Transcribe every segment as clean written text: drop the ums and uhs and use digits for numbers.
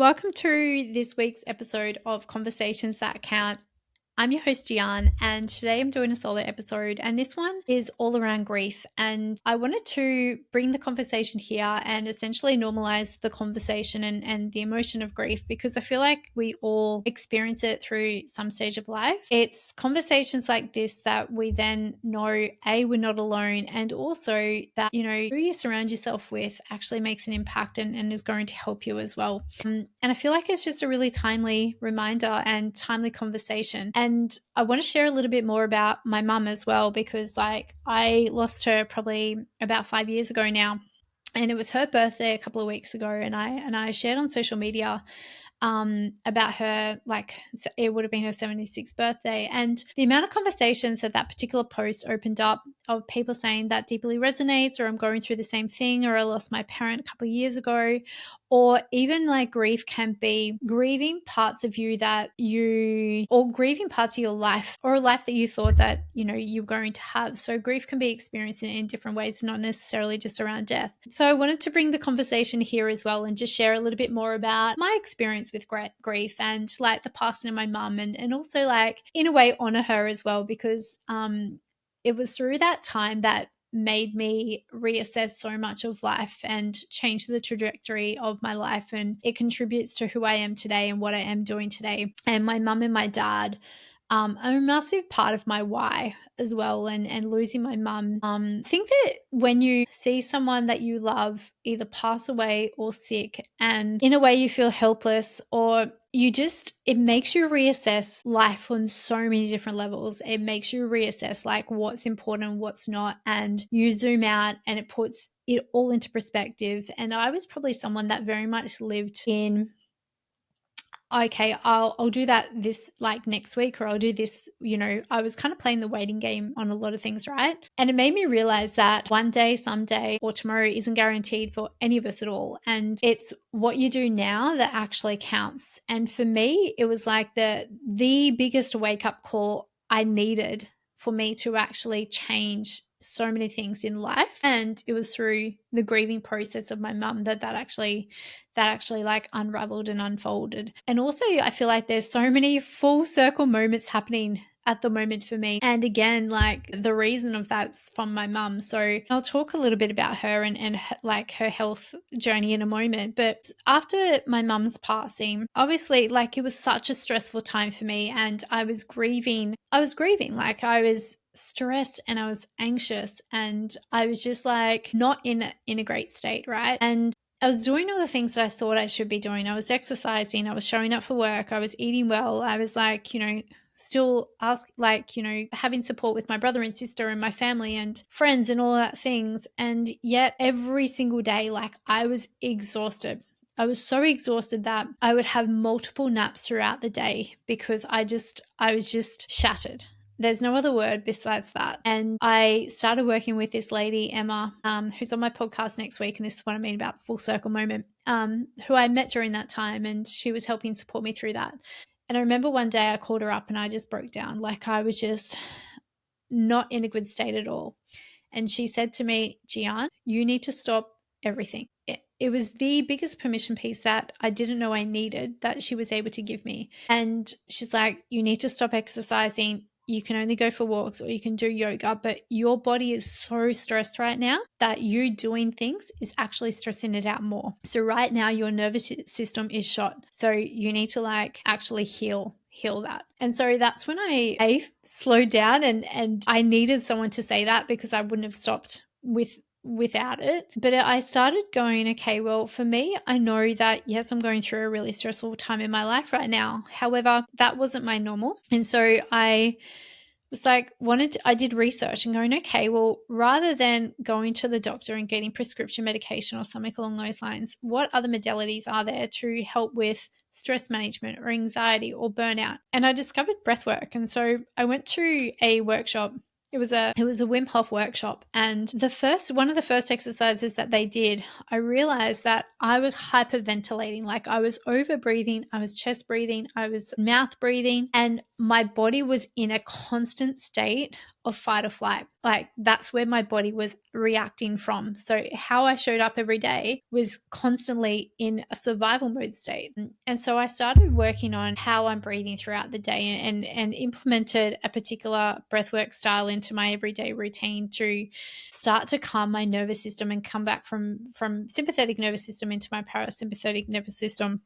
Welcome to this week's episode of Conversations That Count. I'm your host, Jeihan, and today I'm doing a solo episode, and this one is all around grief. And I wanted to bring the conversation here and essentially normalize the conversation and the emotion of grief, because I feel like we all experience it through some stage of life. It's conversations like this that we then know, A, we're not alone, and also that, who you surround yourself with actually makes an impact and is going to help you as well. And I feel like it's just a really timely reminder and timely conversation. And I want to share a little bit more about my mum as well, because I lost her probably about 5 years ago now. And it was her birthday a couple of weeks ago, and I shared on social media about her, like it would have been her 76th birthday. And the amount of conversations that particular post opened up of people saying that deeply resonates, or I'm going through the same thing, or I lost my parent a couple of years ago, or even like grief can be grieving parts of you or grieving parts of your life, or a life that you thought that, you're going to have. So grief can be experienced in different ways, not necessarily just around death. So I wanted to bring the conversation here as well and just share a little bit more about my experience with grief and like the passing of my mum, and also like in a way honor her as well, because it was through that time that made me reassess so much of life and change the trajectory of my life, and it contributes to who I am today and what I am doing today. And my mum and my dad are a massive part of my why as well. And losing my mum, I think that when you see someone that you love either pass away or sick, and in a way you feel helpless, or it makes you reassess life on so many different levels. It makes you reassess like what's important, what's not, and you zoom out and it puts it all into perspective. And I was probably someone that very much lived in, okay, I'll do that this like next week, or I'll do this, I was kind of playing the waiting game on a lot of things, right? And it made me realize that one day, someday, or tomorrow isn't guaranteed for any of us at all. And it's what you do now that actually counts. And for me, it was like the biggest wake up call I needed for me to actually change so many things in life. And it was through the grieving process of my mum that actually like unraveled and unfolded. And also I feel like there's so many full circle moments happening at the moment for me. And again, like the reason of that's from my mum. So I'll talk a little bit about her and like her health journey in a moment. But after my mum's passing, obviously like it was such a stressful time for me, and I was grieving. Like I was stressed and I was anxious, and I was just like not in a great state, right? And I was doing all the things that I thought I should be doing. I was exercising, I was showing up for work, I was eating well, I was like, still having support with my brother and sister and my family and friends and all that things. And yet every single day, like I was exhausted. I was so exhausted that I would have multiple naps throughout the day because I was just shattered. There's no other word besides that. And I started working with this lady, Emma, who's on my podcast next week. And this is what I mean about the full circle moment, who I met during that time. And she was helping support me through that. And I remember one day I called her up and I just broke down. Like I was just not in a good state at all. And she said to me, Jeihan, you need to stop everything. It was the biggest permission piece that I didn't know I needed that she was able to give me. And she's like, you need to stop exercising. You can only go for walks or you can do yoga, but your body is so stressed right now that you doing things is actually stressing it out more. So right now your nervous system is shot. So you need to like actually heal that. And so that's when I slowed down, and I needed someone to say that because I wouldn't have stopped without it. But I started going, okay, well, for me, I know that yes, I'm going through a really stressful time in my life right now. However, that wasn't my normal. And so I was like, I did research and going, okay, well, rather than going to the doctor and getting prescription medication or something along those lines, what other modalities are there to help with stress management or anxiety or burnout? And I discovered breathwork. And so I went to a workshop. It was a Wim Hof workshop, and one of the first exercises that they did, I realized that I was hyperventilating. Like I was over breathing, I was chest breathing, I was mouth breathing, and my body was in a constant state of fight or flight. Like that's where my body was reacting from. So how I showed up every day was constantly in a survival mode state. And so I started working on how I'm breathing throughout the day and implemented a particular breathwork style into my everyday routine to start to calm my nervous system and come back from sympathetic nervous system into my parasympathetic nervous system.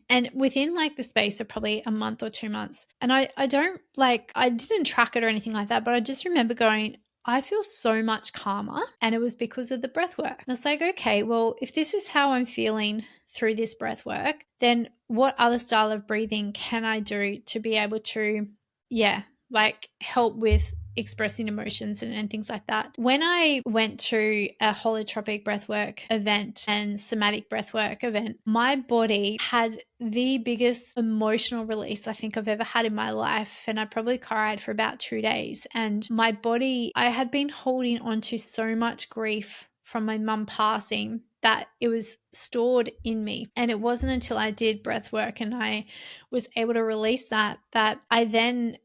And within like the space of probably a month or 2 months, and I don't like, I didn't track it or anything like that, but I just remember going, I feel so much calmer. And it was because of the breath work. And it's like, okay, well, if this is how I'm feeling through this breath work, then what other style of breathing can I do to be able to, like help with expressing emotions and things like that. When I went to a holotropic breathwork event and somatic breathwork event, my body had the biggest emotional release I think I've ever had in my life. And I probably cried for about 2 days. And my body, I had been holding on to so much grief from my mum passing that it was stored in me. And it wasn't until I did breath work and I was able to release that I then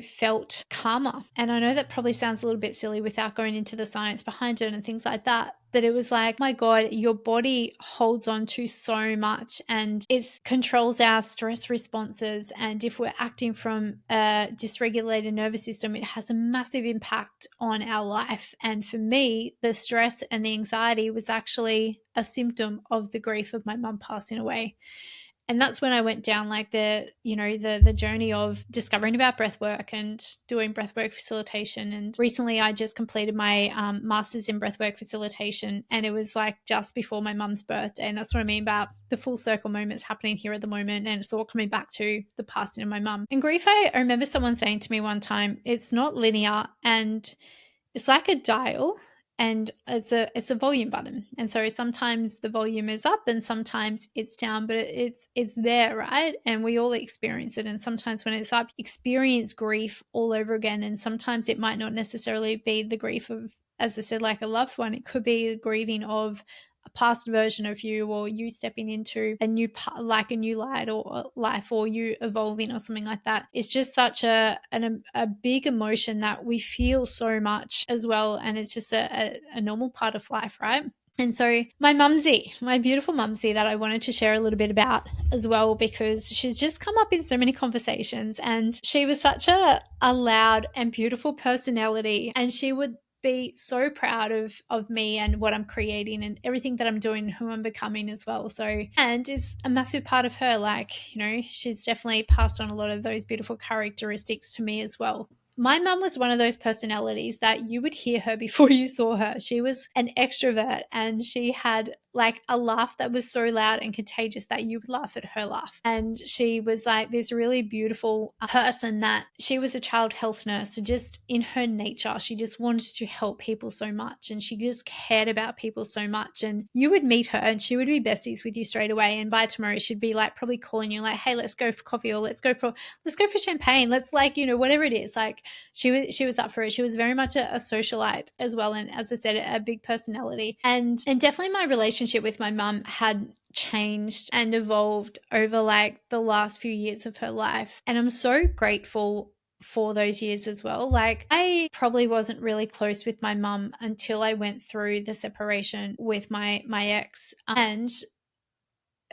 felt calmer. And I know that probably sounds a little bit silly without going into the science behind it and things like that. But it was like, my God, your body holds on to so much and it controls our stress responses. And if we're acting from a dysregulated nervous system, it has a massive impact on our life. And for me, the stress and the anxiety was actually a symptom of the grief of my mum passing away. And that's when I went down like the journey of discovering about breathwork and doing breathwork facilitation. And recently I just completed my master's in breathwork facilitation, and it was like just before my mum's birthday. And that's what I mean about the full circle moments happening here at the moment. And it's all coming back to the passing of my mum. And grief, I remember someone saying to me one time, it's not linear, and it's like a dial, and it's a volume button. And so sometimes the volume is up and sometimes it's down, but it's there, right? And we all experience it. And sometimes when it's up, experience grief all over again. And sometimes it might not necessarily be the grief of, as I said, like a loved one. It could be grieving of a past version of you, or you stepping into a new light or life, or you evolving or something like that. It's just such a big emotion that we feel so much as well. And it's just a normal part of life, right? And so my mumsy, my beautiful mumsy, that I wanted to share a little bit about as well, because she's just come up in so many conversations, and she was such a loud and beautiful personality, and she would be so proud of me and what I'm creating and everything that I'm doing and who I'm becoming as well. So, and it's a massive part of her. Like, she's definitely passed on a lot of those beautiful characteristics to me as well. My mum was one of those personalities that you would hear her before you saw her. She was an extrovert, and she had like a laugh that was so loud and contagious that you would laugh at her laugh. And she was like this really beautiful person, that she was a child health nurse. So just in her nature, she just wanted to help people so much, and she just cared about people so much. And you would meet her and she would be besties with you straight away. And by tomorrow she'd be like probably calling you like, hey, let's go for coffee, or let's go for champagne. Let's whatever it is. Like she was up for it. She was very much a socialite as well. And as I said, a big personality. And definitely my relationship with my mum had changed and evolved over like the last few years of her life. And I'm so grateful for those years as well. Like I probably wasn't really close with my mum until I went through the separation with my ex. And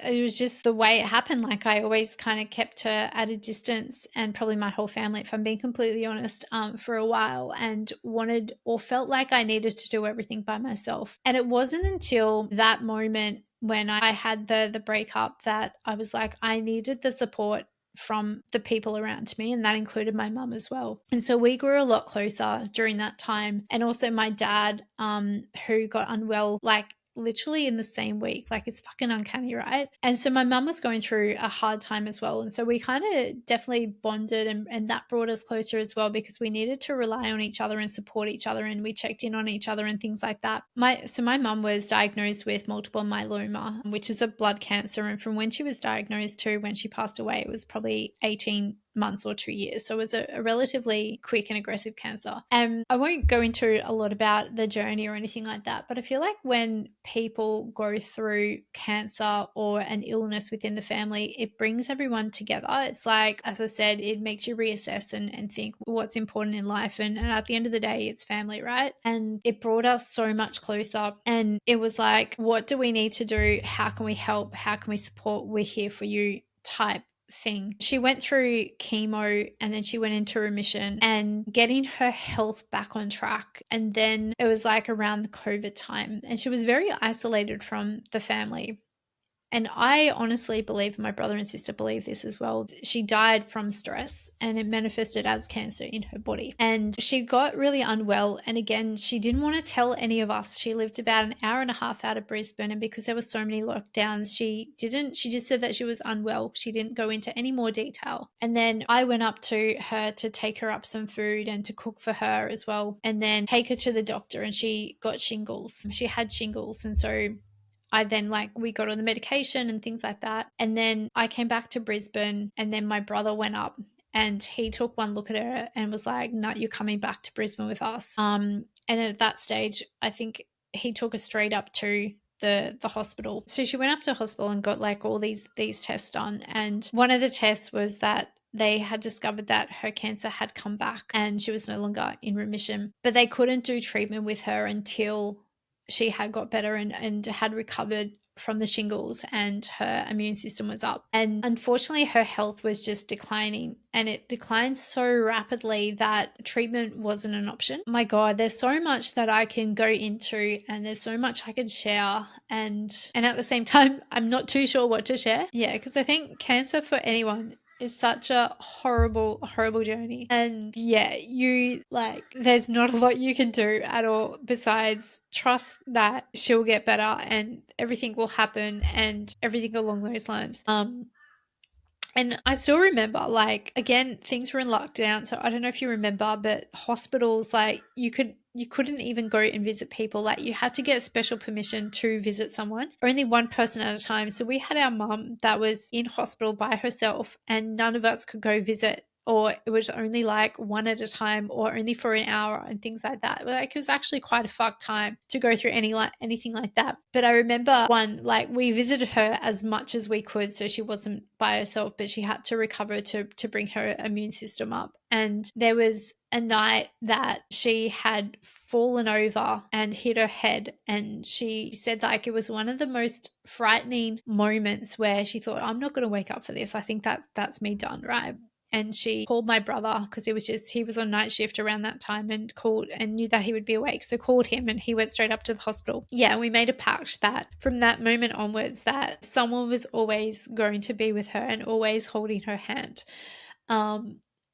it was just the way it happened. Like I always kind of kept her at a distance, and probably my whole family, if I'm being completely honest, for a while, and wanted or felt like I needed to do everything by myself. And it wasn't until that moment when I had the breakup that I was like, I needed the support from the people around me, and that included my mum as well. And so we grew a lot closer during that time. And also my dad, who got unwell like literally in the same week. Like it's fucking uncanny, right? And so my mum was going through a hard time as well. And so we kind of definitely bonded, and that brought us closer as well, because we needed to rely on each other and support each other, and we checked in on each other and things like that. My mum was diagnosed with multiple myeloma, which is a blood cancer. And from when she was diagnosed to when she passed away, it was probably 18 months or 2 years. So it was a relatively quick and aggressive cancer. And I won't go into a lot about the journey or anything like that, but I feel like when people go through cancer or an illness within the family, it brings everyone together. It's like, as I said, it makes you reassess and think what's important in life. And at the end of the day, it's family, right? And it brought us so much closer. And it was like, what do we need to do? How can we help? How can we support? We're here for you type thing. She went through chemo and then she went into remission and getting her health back on track. And then it was like around the COVID time, and she was very isolated from the family. And I honestly believe, my brother and sister believe this as well. She died from stress and it manifested as cancer in her body. And she got really unwell. And again, she didn't want to tell any of us. She lived about an hour and a half out of Brisbane. And because there were so many lockdowns, she just said that she was unwell. She didn't go into any more detail. And then I went up to her to take her up some food and to cook for her as well. And then take her to the doctor, and she got shingles. She had shingles. And so we got on the medication and things like that. And then I came back to Brisbane, and then my brother went up and he took one look at her and was like, no, you're coming back to Brisbane with us. And then at that stage, I think he took her straight up to the hospital. So she went up to the hospital and got like all these tests done. And one of the tests was that they had discovered that her cancer had come back and she was no longer in remission. But they couldn't do treatment with her until she had got better and had recovered from the shingles and her immune system was up. And unfortunately, her health was just declining, and it declined so rapidly that treatment wasn't an option. My God, there's so much that I can go into, and there's so much I could share. And at the same time, I'm not too sure what to share. Yeah, because I think cancer for anyone is such a horrible, horrible journey. And yeah, there's not a lot you can do at all besides trust that she'll get better and everything will happen and everything along those lines. And I still remember, like, again, things were in lockdown. So I don't know if you remember, but hospitals, like, you couldn't even go and visit people. Like, you had to get special permission to visit someone, only one person at a time. So we had our mum that was in hospital by herself, and none of us could go visit, or it was only like one at a time or only for an hour and things like that. Like, it was actually quite a fucked time to go through anything like that. But I remember we visited her as much as we could, so she wasn't by herself, but she had to recover to bring her immune system up. And there was a night that she had fallen over and hit her head, and she said like it was one of the most frightening moments where she thought, I'm not going to wake up for this. I think that's me done, right? And she called my brother because he was on night shift around that time, and called and knew that he would be awake. So called him and he went straight up to the hospital. Yeah, we made a pact that from that moment onwards that someone was always going to be with her and always holding her hand.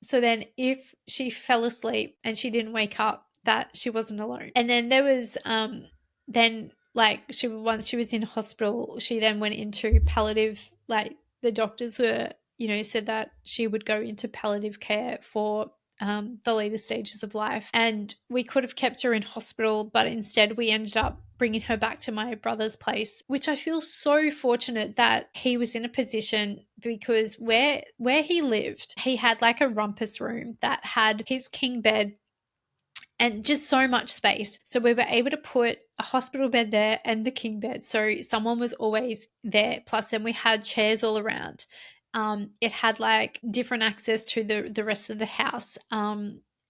So then if she fell asleep and she didn't wake up, that she wasn't alone. And then there was once she was in hospital, she then went into palliative, like the doctors were, said that she would go into palliative care for the later stages of life. And we could have kept her in hospital, but instead we ended up bringing her back to my brother's place, which I feel so fortunate that he was in a position, because where he lived, he had like a rumpus room that had his king bed and just so much space. So we were able to put a hospital bed there and the king bed. So someone was always there. Plus then we had chairs all around. It had like different access to the rest of the house.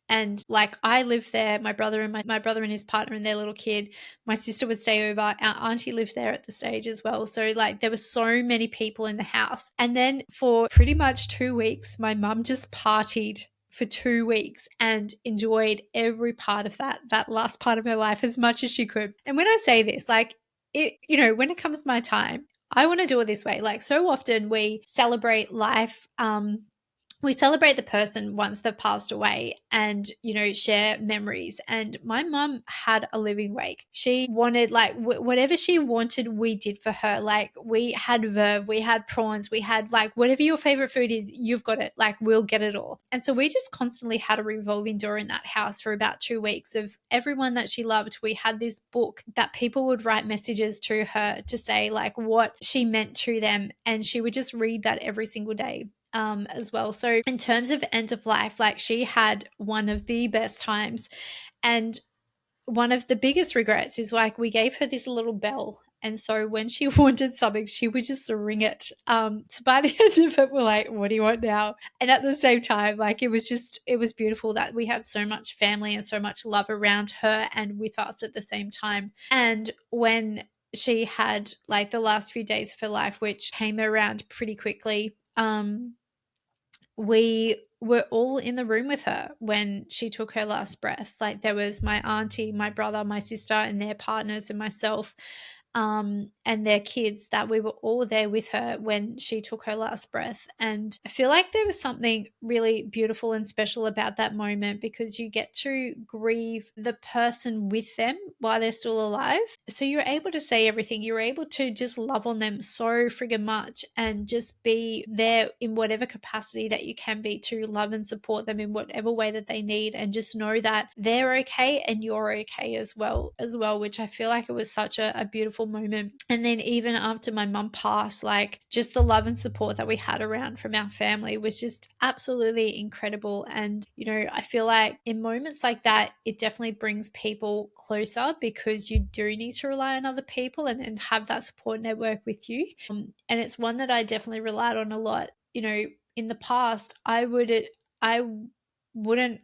And like I lived there, my brother and his partner and their little kid. My sister would stay over. Our auntie lived there at the stage as well. So like there were so many people in the house. And then for pretty much 2 weeks, my mum just partied for 2 weeks and enjoyed every part of that last part of her life as much as she could. And when I say this, like it, when it comes my time, I want to do it this way. Like so often we celebrate life, we celebrate the person once they've passed away and, share memories. And my mum had a living wake. She wanted like whatever she wanted, we did for her. Like we had verve, we had prawns, we had like whatever your favorite food is, you've got it. Like we'll get it all. And so we just constantly had a revolving door in that house for about 2 weeks of everyone that she loved. We had this book that people would write messages to her to say like what she meant to them. And she would just read that every single day. as well. So in terms of end of life, like she had one of the best times. And one of the biggest regrets is like we gave her this little bell. And so when she wanted something, she would just ring it. So by the end of it, we're like, what do you want now? And at the same time, like it was beautiful that we had so much family and so much love around her and with us at the same time. And when she had like the last few days of her life, which came around pretty quickly, we were all in the room with her when she took her last breath. Like there was my auntie, my brother, my sister, and their partners, and myself, and their kids, that we were all there with her when she took her last breath. And I feel like there was something really beautiful and special about that moment because you get to grieve the person with them while they're still alive. So you're able to say everything. You're able to just love on them so friggin' much and just be there in whatever capacity that you can be to love and support them in whatever way that they need, and just know that they're okay and you're okay as well, which I feel like it was such a beautiful moment. And then even after my mum passed, like just the love and support that we had around from our family was just absolutely incredible. And I feel like in moments like that, it definitely brings people closer because you do need to rely on other people and have that support network with you. And it's one that I definitely relied on a lot. In the past, I wouldn't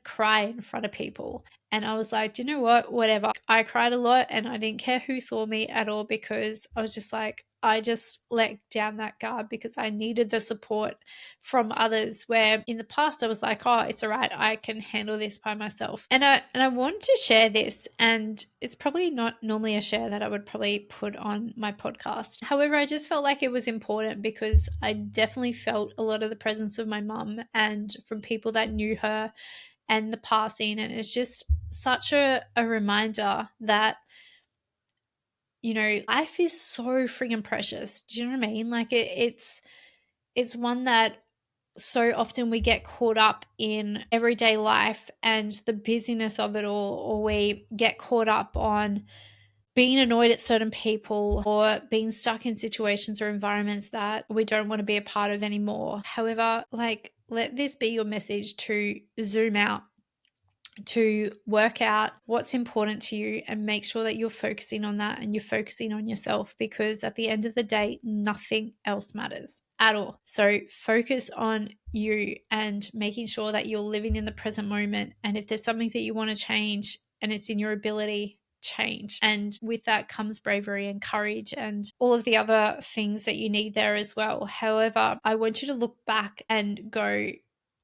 cry in front of people. And I was like, do you know what? Whatever. I cried a lot and I didn't care who saw me at all because I was just like, I just let down that guard because I needed the support from others, where in the past I was like, oh, it's all right, I can handle this by myself. And I want to share this, and it's probably not normally a share that I would probably put on my podcast. However, I just felt like it was important because I definitely felt a lot of the presence of my mum and from people that knew her and the passing. And it's just such a reminder that life is so friggin' precious. Do you know what I mean? Like it's one that so often we get caught up in everyday life and the busyness of it all, or we get caught up on being annoyed at certain people or being stuck in situations or environments that we don't want to be a part of anymore. However, like, let this be your message to zoom out, to work out what's important to you and make sure that you're focusing on that and you're focusing on yourself, because at the end of the day, nothing else matters at all. So focus on you and making sure that you're living in the present moment. And if there's something that you want to change and it's in your ability, change. And with that comes bravery and courage and all of the other things that you need there as well. However, I want you to look back and go,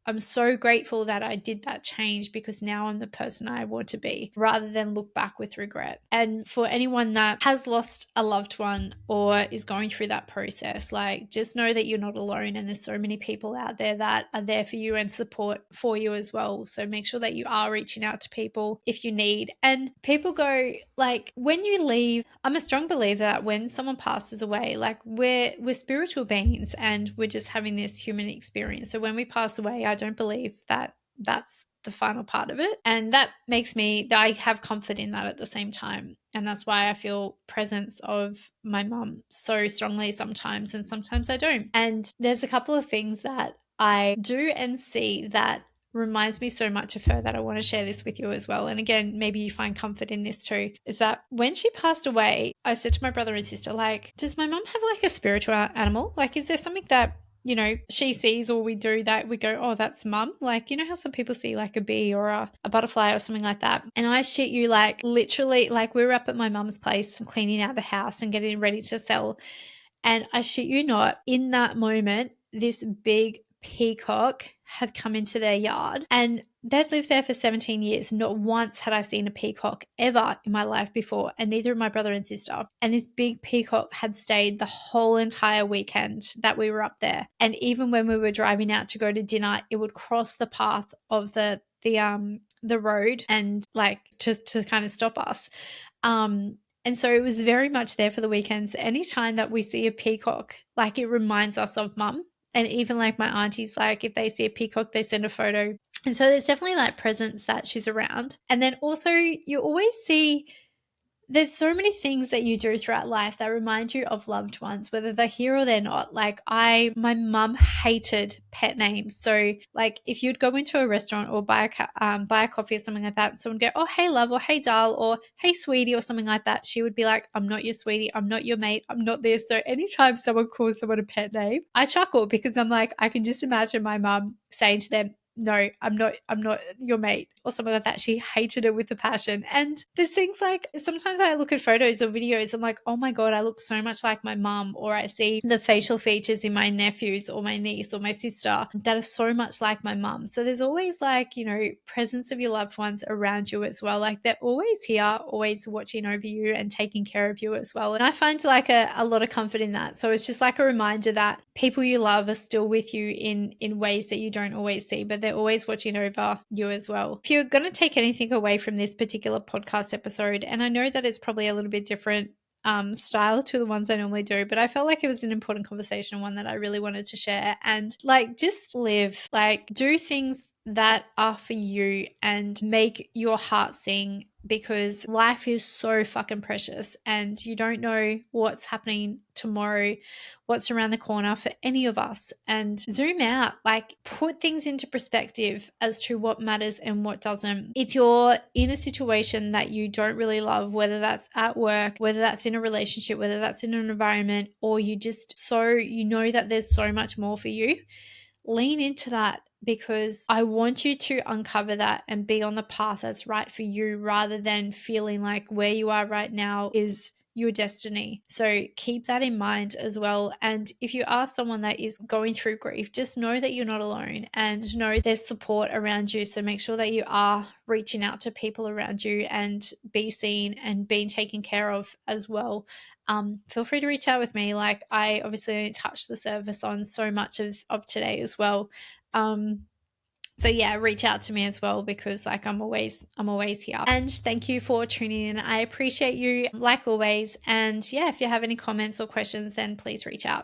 I'm so grateful that I did that change because now I'm the person I want to be, rather than look back with regret. And for anyone that has lost a loved one or is going through that process, like, just know that you're not alone, and there's so many people out there that are there for you and support for you as well. So make sure that you are reaching out to people if you need. And people go, like, when you leave, I'm a strong believer that when someone passes away, like, we're spiritual beings and we're just having this human experience. So when we pass away, I don't believe that that's the final part of it. And that makes me, I have comfort in that at the same time. And that's why I feel presence of my mum so strongly sometimes, and sometimes I don't. And there's a couple of things that I do and see that reminds me so much of her that I want to share this with you as well. And again, maybe you find comfort in this too, is that when she passed away, I said to my brother and sister, like, does my mum have like a spiritual animal? Like, is there something that she sees or we do that we go, oh, that's mum? Like, how some people see like a bee or a butterfly or something like that. And I shit you, like, literally, like, we were up at my mum's place cleaning out the house and getting ready to sell. And I shit you not, in that moment, this big peacock had come into their yard, and they'd lived there for 17 years. Not once had I seen a peacock ever in my life before, and neither of my brother and sister. And this big peacock had stayed the whole entire weekend that we were up there. And even when we were driving out to go to dinner, it would cross the path of the road and like to kind of stop us. And so it was very much there for the weekends. Anytime that we see a peacock, like, it reminds us of mum. And even like my aunties, like, if they see a peacock, they send a photo. And so there's definitely like presence that she's around. And then also you always see there's so many things that you do throughout life that remind you of loved ones, whether they're here or they're not. Like my mum hated pet names. So like if you'd go into a restaurant or buy a coffee or something like that, someone would go, oh, hey love, or hey doll, or hey sweetie, or something like that. She would be like, I'm not your sweetie. I'm not your mate. I'm not this. So anytime someone calls someone a pet name, I chuckle because I'm like, I can just imagine my mum saying to them, no, I'm not your mate, or something like that. She hated it with a passion. And there's things like sometimes I look at photos or videos, I'm like, oh my God, I look so much like my mum, or I see the facial features in my nephews or my niece or my sister that are so much like my mum. So there's always like, presence of your loved ones around you as well. Like they're always here, always watching over you and taking care of you as well. And I find like a lot of comfort in that. So it's just like a reminder that people you love are still with you in ways that you don't always see, but they're always watching over you as well. If you're going to take anything away from this particular podcast episode, and I know that it's probably a little bit different style to the ones I normally do, but I felt like it was an important conversation, one that I really wanted to share. And like, just live, like do things that are for you and make your heart sing, because life is so fucking precious and you don't know what's happening tomorrow, what's around the corner for any of us. And zoom out, like put things into perspective as to what matters and what doesn't. If you're in a situation that you don't really love, whether that's at work, whether that's in a relationship, whether that's in an environment, or you just that there's so much more for you, lean into that, because I want you to uncover that and be on the path that's right for you, rather than feeling like where you are right now is your destiny. So keep that in mind as well. And if you are someone that is going through grief, just know that you're not alone and know there's support around you. So make sure that you are reaching out to people around you and be seen and being taken care of as well. Feel free to reach out with me. Like I obviously only touched the surface on so much of today as well. So yeah, reach out to me as well, because like I'm always here. And thank you for tuning in. I appreciate you like always. And yeah, if you have any comments or questions, then please reach out.